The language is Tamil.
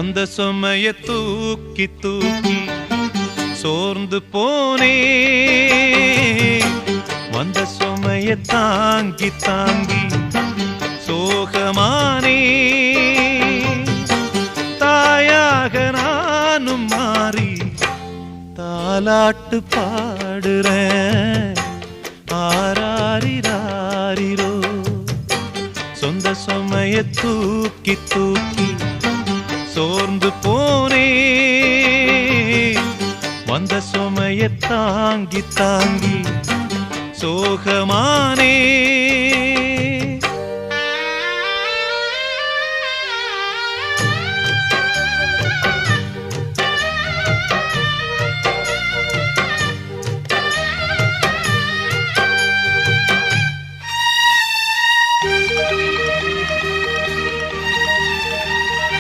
சொந்த சுமைய தூக்கி தூக்கி சோர்ந்து போனே, வந்த சுமைய தாங்கி தாங்கி சோகமானே. தாயாக நானும் மாறி தாலாட்டு பாடுறேன், ஆராரிராரிரோ. சொந்த சுமைய தூக்கி தூக்கி சோர்ந்து போனே, வந்த சுமைய தாங்கி தாங்கி சோகமானே.